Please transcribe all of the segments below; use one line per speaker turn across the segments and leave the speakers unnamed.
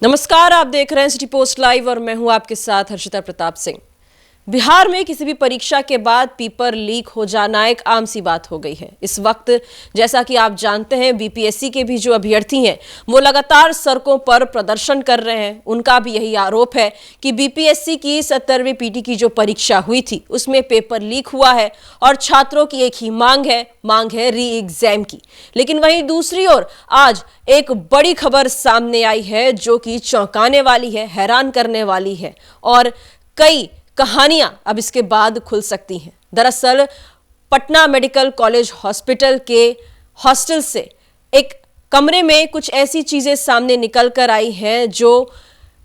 नमस्कार, आप देख रहे हैं सिटी पोस्ट लाइव और मैं हूं आपके साथ हर्षिता प्रताप सिंह। बिहार में किसी भी परीक्षा के बाद पेपर लीक हो जाना एक आम सी बात हो गई है। इस वक्त जैसा कि आप जानते हैं, बीपीएससी के भी जो अभ्यर्थी हैं वो लगातार सड़कों पर प्रदर्शन कर रहे हैं। उनका भी यही आरोप है कि बीपीएससी की 70वीं पीटी की जो परीक्षा हुई थी उसमें पेपर लीक हुआ है और छात्रों की एक ही मांग है री एग्जाम की। लेकिन वहीं दूसरी ओर आज एक बड़ी खबर सामने आई है जो कि चौंकाने वाली है, हैरान करने वाली है और कई कहानियां अब इसके बाद खुल सकती हैं। दरअसल पटना मेडिकल कॉलेज हॉस्पिटल के हॉस्टल से एक कमरे में कुछ ऐसी चीजें सामने निकल कर आई हैं जो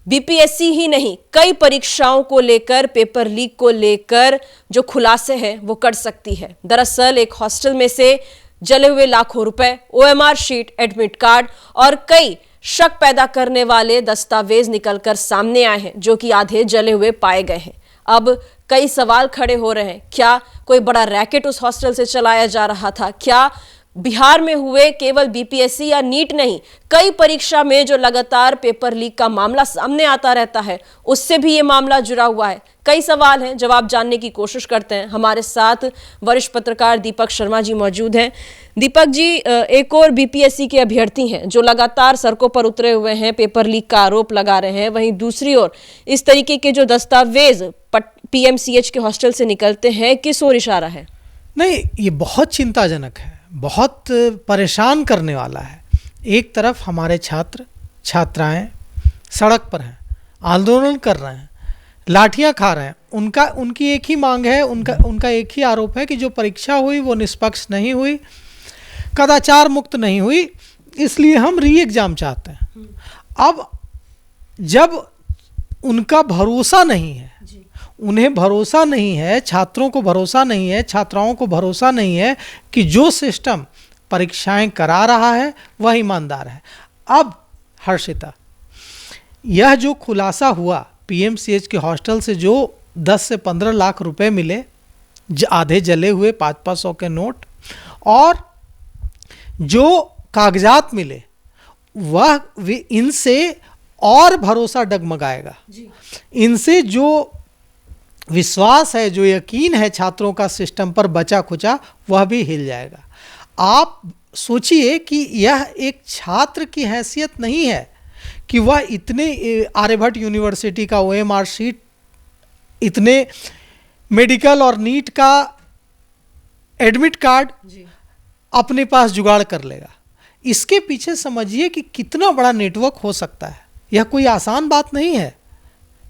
बीपीएससी ही नहीं, कई परीक्षाओं को लेकर, पेपर लीक को लेकर जो खुलासे हैं वो कर सकती है। दरअसल एक हॉस्टल में से जले हुए लाखों रुपए, ओएमआर शीट, एडमिट कार्ड और कई शक पैदा करने वाले दस्तावेज निकलकर सामने आए हैं जो कि आधे जले हुए पाए गए हैं। अब कई सवाल खड़े हो रहे हैं, क्या कोई बड़ा रैकेट उस हॉस्टल से चलाया जा रहा था? क्या बिहार में हुए केवल बीपीएससी या नीट नहीं, कई परीक्षा में जो लगातार पेपर लीक का मामला सामने आता रहता है उससे भी ये मामला जुड़ा हुआ है? कई सवाल हैं, जवाब जानने की कोशिश करते हैं। हमारे साथ वरिष्ठ पत्रकार दीपक शर्मा जी मौजूद हैं। दीपक जी, एक और बीपीएससी के अभ्यर्थी हैं जो लगातार सड़कों पर उतरे हुए हैं, पेपर लीक का आरोप लगा रहे हैं। वहीं दूसरी ओर इस तरीके के जो दस्तावेज पीएमसीएच के हॉस्टल से निकलते हैं, किस ओर इशारा है?
नहीं, ये बहुत चिंताजनक है, बहुत परेशान करने वाला है। एक तरफ हमारे छात्र छात्राएं सड़क पर हैं, आंदोलन कर रहे हैं, लाठियां खा रहे हैं। उनकी एक ही मांग है, उनका एक ही आरोप है कि जो परीक्षा हुई वो निष्पक्ष नहीं हुई, कदाचार मुक्त नहीं हुई, इसलिए हम री एग्जाम चाहते हैं। अब जब उनका भरोसा नहीं है, उन्हें भरोसा नहीं है, छात्रों को भरोसा नहीं है, छात्राओं को भरोसा नहीं है कि जो सिस्टम परीक्षाएं करा रहा है वह ईमानदार है। अब हर्षिता, यह जो खुलासा हुआ पीएमसीएच के हॉस्टल से, जो 10 से 15 लाख रुपए मिले, आधे जले हुए 500-500 के नोट, और जो कागजात मिले, वह इनसे और भरोसा डगमगाएगा। इनसे जो विश्वास है, जो यकीन है छात्रों का सिस्टम पर बचा खुचा, वह भी हिल जाएगा। आप सोचिए कि यह एक छात्र की हैसियत नहीं है कि वह इतने आर्यभट्ट यूनिवर्सिटी का ओएमआर शीट, इतने मेडिकल और नीट का एडमिट कार्ड अपने पास जुगाड़ कर लेगा। इसके पीछे समझिए कि कितना बड़ा नेटवर्क हो सकता है। यह कोई आसान बात नहीं है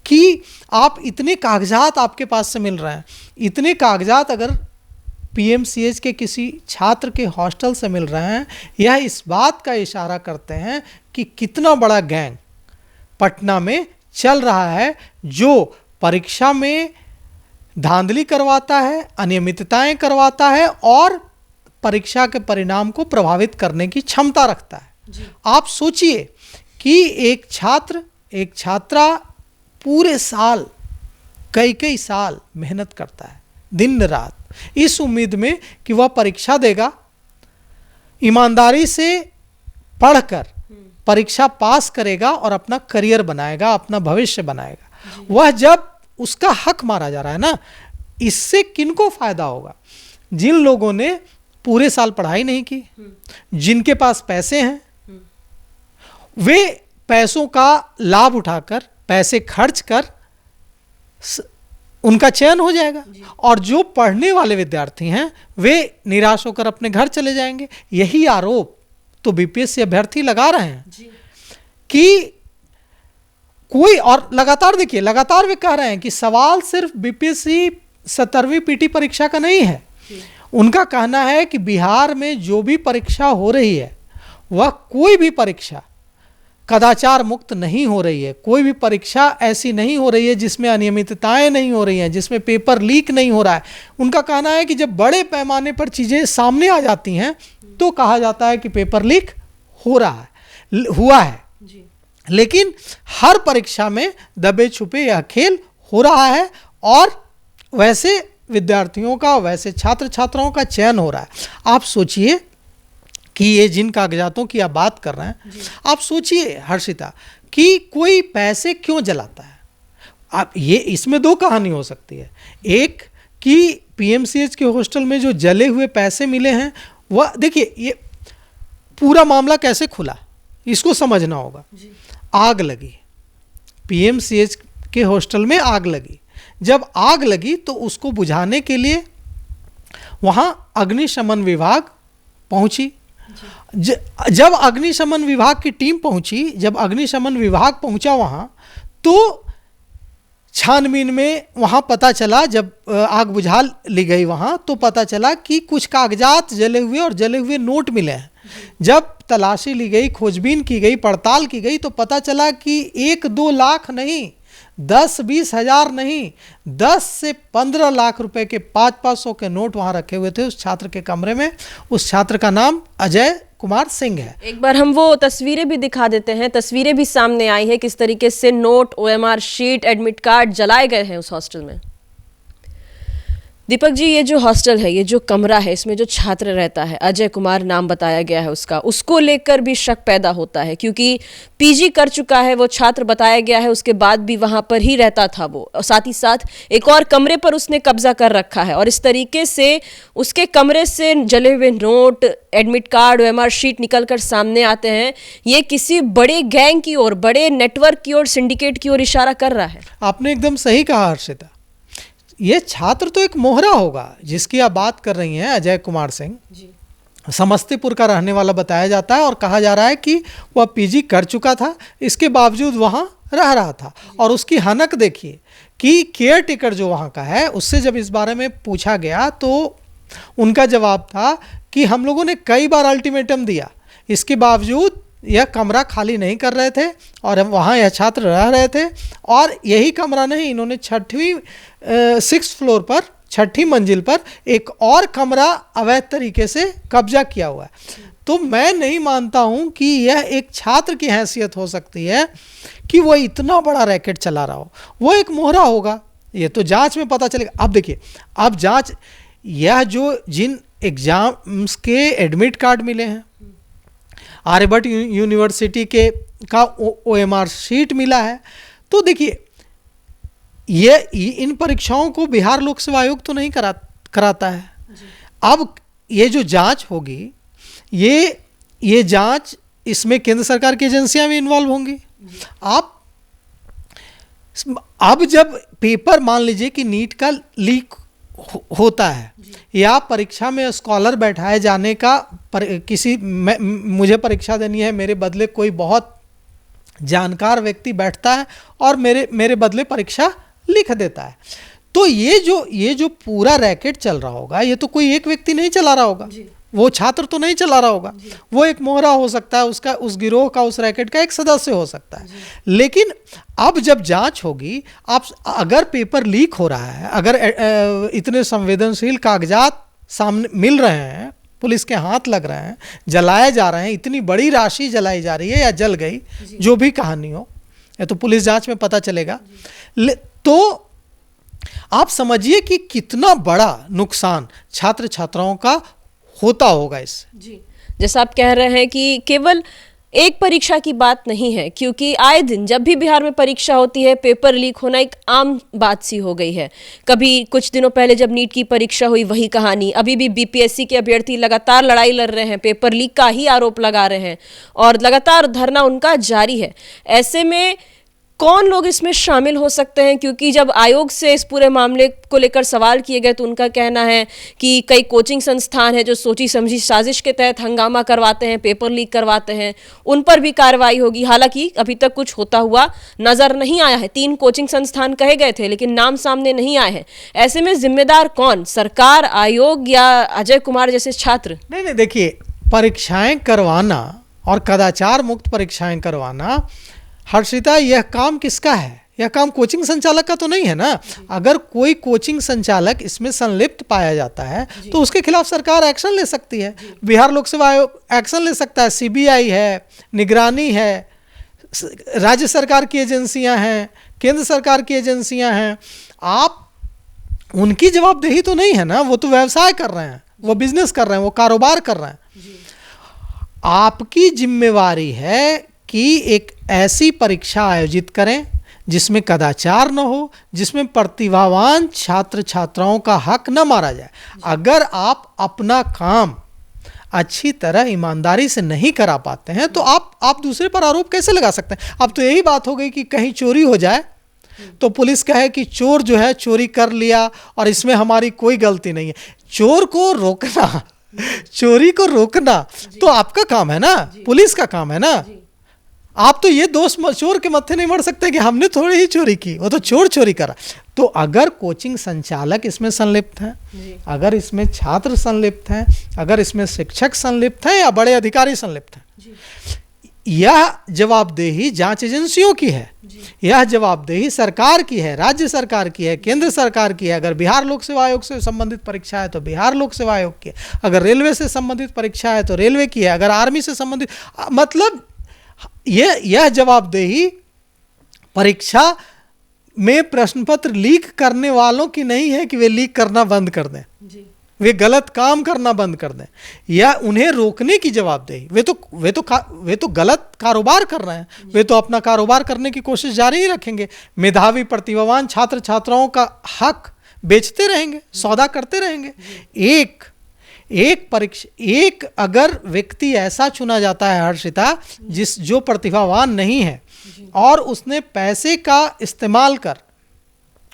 कि आप इतने कागजात आपके पास से मिल रहे हैं। इतने कागजात अगर पीएमसीएच के किसी छात्र के हॉस्टल से मिल रहे हैं, यह इस बात का इशारा करते हैं कि कितना बड़ा गैंग पटना में चल रहा है, जो परीक्षा में धांधली करवाता है, अनियमितताएं करवाता है और परीक्षा के परिणाम को प्रभावित करने की क्षमता रखता है। आप सोचिए कि एक छात्र, एक छात्रा पूरे साल, कई साल मेहनत करता है, दिन रात, इस उम्मीद में कि वह परीक्षा देगा, ईमानदारी से पढ़कर परीक्षा पास करेगा और अपना करियर बनाएगा, अपना भविष्य बनाएगा। वह जब उसका हक मारा जा रहा है ना, इससे किनको फायदा होगा? जिन लोगों ने पूरे साल पढ़ाई नहीं की, जिनके पास पैसे हैं, वे पैसों का लाभ उठाकर, पैसे खर्च कर उनका चयन हो जाएगा, और जो पढ़ने वाले विद्यार्थी हैं वे निराश होकर अपने घर चले जाएंगे। यही आरोप तो बीपीएससी अभ्यर्थी लगा रहे हैं कि कोई, और लगातार देखिए, लगातार वे कह रहे हैं कि सवाल सिर्फ बीपीएससी 70वीं पीटी परीक्षा का नहीं है। उनका कहना है कि बिहार में जो भी परीक्षा हो रही है वह कोई भी परीक्षा कदाचार मुक्त नहीं हो रही है। कोई भी परीक्षा ऐसी नहीं हो रही है जिसमें अनियमितताएं नहीं हो रही हैं, जिसमें पेपर लीक नहीं हो रहा है। उनका कहना है कि जब बड़े पैमाने पर चीज़ें सामने आ जाती हैं तो कहा जाता है कि पेपर लीक हुआ है। लेकिन हर परीक्षा में दबे छुपे यह खेल हो रहा है और वैसे विद्यार्थियों का, वैसे छात्र छात्राओं का चयन हो रहा है। आप सोचिए कि ये जिन कागजातों की आप बात कर रहे हैं, आप सोचिए हर्षिता कि कोई पैसे क्यों जलाता है। आप ये इसमें दो कहानी हो सकती है। एक कि पीएमसीएच के हॉस्टल में जो जले हुए पैसे मिले हैं, वह देखिए ये पूरा मामला कैसे खुला इसको समझना होगा। आग लगी, पीएमसीएच के हॉस्टल में आग लगी। जब आग लगी तो उसको बुझाने के लिए वहाँ अग्निशमन विभाग पहुंची। जब अग्निशमन विभाग की टीम पहुंची, जब अग्निशमन विभाग पहुंचा वहाँ, तो छानबीन में वहाँ पता चला, जब आग बुझा ली गई वहाँ, तो पता चला कि कुछ कागजात जले हुए और जले हुए नोट मिले हैं। जब तलाशी ली गई, खोजबीन की गई, पड़ताल की गई, तो पता चला कि 1-2 लाख नहीं, 10-20 हज़ार नहीं, 10 से 15 लाख रुपए के 500 के नोट वहाँ रखे हुए थे उस छात्र के कमरे में। उस छात्र का नाम अजय कुमार सिंह है।
एक बार हम वो तस्वीरें भी दिखा देते हैं। तस्वीरें भी सामने आई है किस तरीके से note, OMR sheet, admit card जलाए गए हैं उस हॉस्टल में। दीपक जी, ये जो हॉस्टल है, ये जो कमरा है, इसमें जो छात्र रहता है, अजय कुमार नाम बताया गया है उसका, उसको लेकर भी शक पैदा होता है क्योंकि पीजी कर चुका है वो छात्र बताया गया है, उसके बाद भी वहां पर ही रहता था वो, और साथ ही साथ एक और कमरे पर उसने कब्जा कर रखा है। और इस तरीके से उसके कमरे से जले हुए note, admit card, OMR sheet निकल कर सामने आते हैं। ये किसी बड़े गैंग की ओर, बड़े नेटवर्क की ओर, सिंडिकेट की ओर इशारा कर रहा है।
आपने एकदम सही कहा हर्षिता। ये छात्र तो एक मोहरा होगा जिसकी आप बात कर रही हैं, अजय कुमार सिंह, समस्तीपुर का रहने वाला बताया जाता है और कहा जा रहा है कि वह पीजी कर चुका था, इसके बावजूद वहाँ रह रहा था। और उसकी हनक देखिए कि केयर टेकर जो वहाँ का है, उससे जब इस बारे में पूछा गया तो उनका जवाब था कि हम लोगों ने कई बार अल्टीमेटम दिया, इसके बावजूद यह कमरा खाली नहीं कर रहे थे और वहाँ यह छात्र रह रहे थे। और यही कमरा नहीं, इन्होंने 6th फ्लोर पर, 6ठी मंजिल पर एक और कमरा अवैध तरीके से कब्जा किया हुआ है। तो मैं नहीं मानता हूँ कि यह एक छात्र की हैसियत हो सकती है कि वो इतना बड़ा रैकेट चला रहा हो। वो एक मोहरा होगा, ये तो जांच में पता चलेगा। अब देखिए, अब जांच, यह जो जिन एग्जाम्स के एडमिट कार्ड मिले हैं, आर्यभट्ट यूनिवर्सिटी के का ओएमआर शीट मिला है, तो देखिए ये इन परीक्षाओं को बिहार लोक सेवा आयोग तो नहीं कराता है। अब ये जो जांच होगी, ये जांच, इसमें केंद्र सरकार की एजेंसियां भी इन्वॉल्व होंगी। अब जब पेपर, मान लीजिए कि नीट का लीक होता है या परीक्षा में स्कॉलर बैठाए जाने का, मुझे परीक्षा देनी है, मेरे बदले कोई बहुत जानकार व्यक्ति बैठता है और मेरे बदले परीक्षा लिख देता है, तो ये जो पूरा रैकेट चल रहा होगा, ये तो कोई एक व्यक्ति नहीं चला रहा होगा, वो छात्र तो नहीं चला रहा होगा, वो एक मोहरा हो सकता है, उसका, उस गिरोह का, उस रैकेट का एक सदस्य हो सकता है। लेकिन अब जब जांच होगी, आप अगर पेपर लीक हो रहा है, अगर इतने संवेदनशील कागजात सामने मिल रहे हैं, पुलिस के हाथ लग रहे हैं, जलाए जा रहे हैं, इतनी बड़ी राशि जलाई जा रही है या जल गई, जो भी कहानी हो, ये तो पुलिस जांच में पता चलेगा। तो आप समझिए कि कितना बड़ा नुकसान छात्र छात्राओं का होता होगा इससे।
जी, जैसा आप कह रहे हैं कि केवल एक परीक्षा की बात नहीं है, क्योंकि आए दिन जब भी बिहार में परीक्षा होती है, पेपर लीक होना एक आम बात सी हो गई है। कभी कुछ दिनों पहले जब नीट की परीक्षा हुई, वही कहानी। अभी भी बीपीएससी के अभ्यर्थी लगातार लड़ाई लड़ रहे हैं, पेपर लीक का ही आरोप लगा रहे हैं और लगातार धरना उनका जारी है। ऐसे में कौन लोग इसमें शामिल हो सकते हैं? क्योंकि जब आयोग से इस पूरे मामले को लेकर सवाल किए गए तो उनका कहना है कि कई कोचिंग संस्थान हैं जो सोची समझी साजिश के तहत हंगामा करवाते हैं, पेपर लीक करवाते हैं, उन पर भी कार्रवाई होगी। हालांकि अभी तक कुछ होता हुआ नजर नहीं आया है। 3 कोचिंग संस्थान कहे गए थे लेकिन नाम सामने नहीं आए हैं। ऐसे में जिम्मेदार कौन, सरकार, आयोग या अजय कुमार जैसे छात्र?
नहीं, देखिए, परीक्षाएं करवाना और कदाचार मुक्त परीक्षाएं करवाना, हर्षिता, यह काम किसका है? यह काम कोचिंग संचालक का तो नहीं है ना। अगर कोई कोचिंग संचालक इसमें संलिप्त पाया जाता है तो उसके खिलाफ सरकार एक्शन ले सकती है। बिहार लोक सेवा आयोग एक्शन ले सकता है, सीबीआई है, निगरानी है, राज्य सरकार की एजेंसियां हैं, केंद्र सरकार की एजेंसियां हैं। आप उनकी जवाबदेही तो नहीं है ना, वो तो व्यवसाय कर रहे हैं, वो बिजनेस कर रहे हैं, वो कारोबार कर रहे हैं। आपकी जिम्मेवारी है कि एक ऐसी परीक्षा आयोजित करें जिसमें कदाचार न हो, जिसमें प्रतिभावान छात्र छात्राओं का हक न मारा जाए। अगर आप अपना काम अच्छी तरह ईमानदारी से नहीं करा पाते हैं तो आप दूसरे पर आरोप कैसे लगा सकते हैं? अब तो यही बात हो गई कि कहीं चोरी हो जाए तो पुलिस कहे कि चोर जो है चोरी कर लिया और इसमें हमारी कोई गलती नहीं है। चोर को रोकना, चोरी को रोकना तो आपका काम है ना, पुलिस का काम है ना। आप तो ये दोष चोर के मत्थे नहीं मर सकते कि हमने थोड़ी ही चोरी की, वो तो चोर चोरी करा। तो अगर कोचिंग संचालक इसमें संलिप्त हैं, अगर इसमें छात्र संलिप्त हैं, अगर इसमें शिक्षक संलिप्त हैं या बड़े अधिकारी संलिप्त हैं, यह जवाबदेही जांच एजेंसियों की है, यह जवाबदेही सरकार की है, राज्य सरकार की है, केंद्र सरकार की है। अगर बिहार लोक सेवा आयोग से संबंधित परीक्षा है तो बिहार लोक सेवा आयोग की है, अगर रेलवे से संबंधित परीक्षा है तो रेलवे की है, अगर आर्मी से संबंधित, मतलब यह जवाबदेही परीक्षा में प्रश्न पत्र लीक करने वालों की नहीं है कि वे लीक करना बंद कर दें, वे गलत काम करना बंद कर दें, या उन्हें रोकने की जवाबदेही। वे तो गलत कारोबार कर रहे हैं, वे तो अपना कारोबार करने की कोशिश जारी ही रखेंगे। मेधावी प्रतिभावान छात्र छात्राओं का हक बेचते रहेंगे, सौदा करते रहेंगे। एक अगर व्यक्ति ऐसा चुना जाता है हर्षिता, जो प्रतिभावान नहीं है और उसने पैसे का इस्तेमाल कर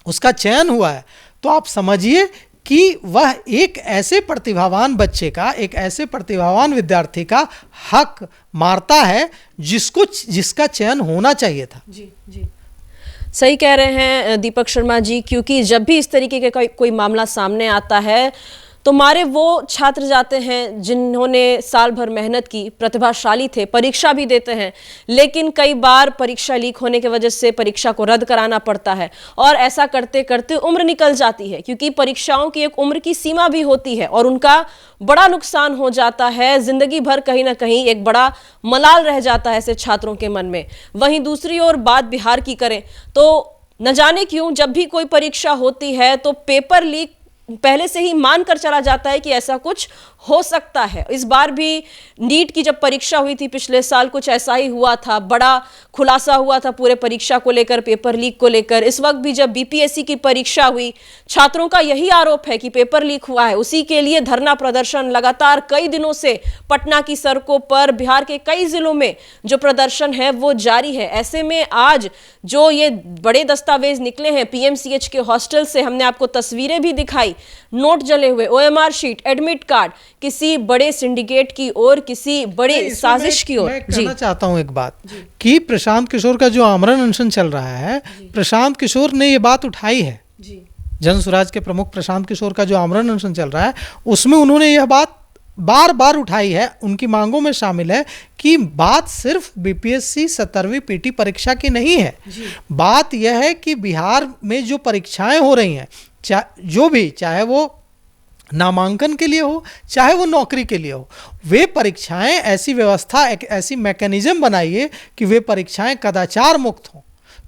उसका चयन हुआ है, तो आप समझिए कि वह एक ऐसे प्रतिभावान बच्चे का, एक ऐसे प्रतिभावान विद्यार्थी का हक मारता है जिसका चयन होना चाहिए था।
जी जी, सही कह रहे हैं दीपक शर्मा जी, क्योंकि जब भी इस तरीके का कोई मामला सामने आता है तो मारे वो छात्र जाते हैं जिन्होंने साल भर मेहनत की, प्रतिभाशाली थे, परीक्षा भी देते हैं, लेकिन कई बार परीक्षा लीक होने की वजह से परीक्षा को रद्द कराना पड़ता है और ऐसा करते करते उम्र निकल जाती है, क्योंकि परीक्षाओं की एक उम्र की सीमा भी होती है और उनका बड़ा नुकसान हो जाता है। जिंदगी भर कहीं ना कहीं एक बड़ा मलाल रह जाता है ऐसे छात्रों के मन में। वहीं दूसरी ओर बात बिहार की करें तो न जाने क्यों जब भी कोई परीक्षा होती है तो पेपर लीक पहले से ही मानकर चला जाता है कि ऐसा कुछ हो सकता है। इस बार भी नीट की जब परीक्षा हुई थी पिछले साल, कुछ ऐसा ही हुआ था, बड़ा खुलासा हुआ था पूरे परीक्षा को लेकर, पेपर लीक को लेकर। इस वक्त भी जब बीपीएससी की परीक्षा हुई, छात्रों का यही आरोप है कि पेपर लीक हुआ है। उसी के लिए धरना प्रदर्शन लगातार कई दिनों से पटना की सड़कों पर, बिहार के कई जिलों में जो प्रदर्शन है वो जारी है। ऐसे में आज जो ये बड़े दस्तावेज निकले हैं पीएमसीएच के हॉस्टल से, हमने आपको तस्वीरें भी दिखाई, नोट जले हुए, ओएमआर शीट, एडमिट कार्ड, किसी बड़े सिंडिकेट की ओर, किसी बड़े साजिश की ओर।
मैं कहना चाहता हूं एक बात कि प्रशांत किशोर का जो आमरण अनशन चल रहा है, प्रशांत किशोर ने ये बात उठाई है। जन स्वराज के प्रमुख प्रशांत किशोर का जो आमरण अनशन चल रहा है उसमें उन्होंने यह बात बार बार उठाई है, उनकी मांगों में शामिल है कि बात सिर्फ बीपीएससी 17वीं पीटी परीक्षा की नहीं है। बात यह है कि बिहार में जो परीक्षाएं हो रही हैं, चाहे वो नामांकन के लिए हो, चाहे वो नौकरी के लिए हो, वे परीक्षाएं, ऐसी व्यवस्था, एक ऐसी मैकेनिज्म बनाइए कि वे परीक्षाएं कदाचार मुक्त हों।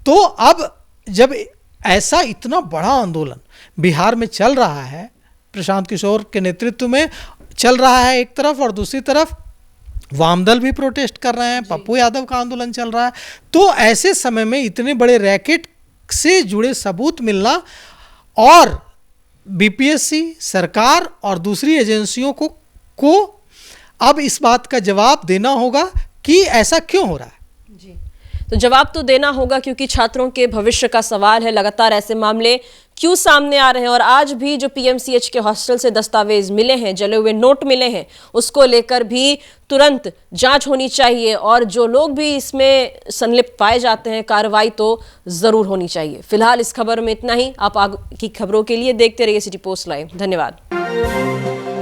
तो अब जब ऐसा इतना बड़ा आंदोलन बिहार में चल रहा है, प्रशांत किशोर के नेतृत्व में चल रहा है एक तरफ, और दूसरी तरफ वामदल भी प्रोटेस्ट कर रहे हैं, पप्पू यादव का आंदोलन चल रहा है, तो ऐसे समय में इतने बड़े रैकेट से जुड़े सबूत मिलना और बीपीएससी, सरकार और दूसरी एजेंसियों को अब इस बात का जवाब देना होगा कि ऐसा क्यों हो रहा है।
जी, तो जवाब तो देना होगा, क्योंकि छात्रों के भविष्य का सवाल है। लगातार ऐसे मामले क्यों सामने आ रहे हैं, और आज भी जो पीएमसीएच के हॉस्टल से दस्तावेज मिले हैं, जले हुए नोट मिले हैं, उसको लेकर भी तुरंत जांच होनी चाहिए और जो लोग भी इसमें संलिप्त पाए जाते हैं, कार्रवाई तो जरूर होनी चाहिए। फिलहाल इस खबर में इतना ही। आप आगे की खबरों के लिए देखते रहिए सिटी पोस्ट लाइव। धन्यवाद।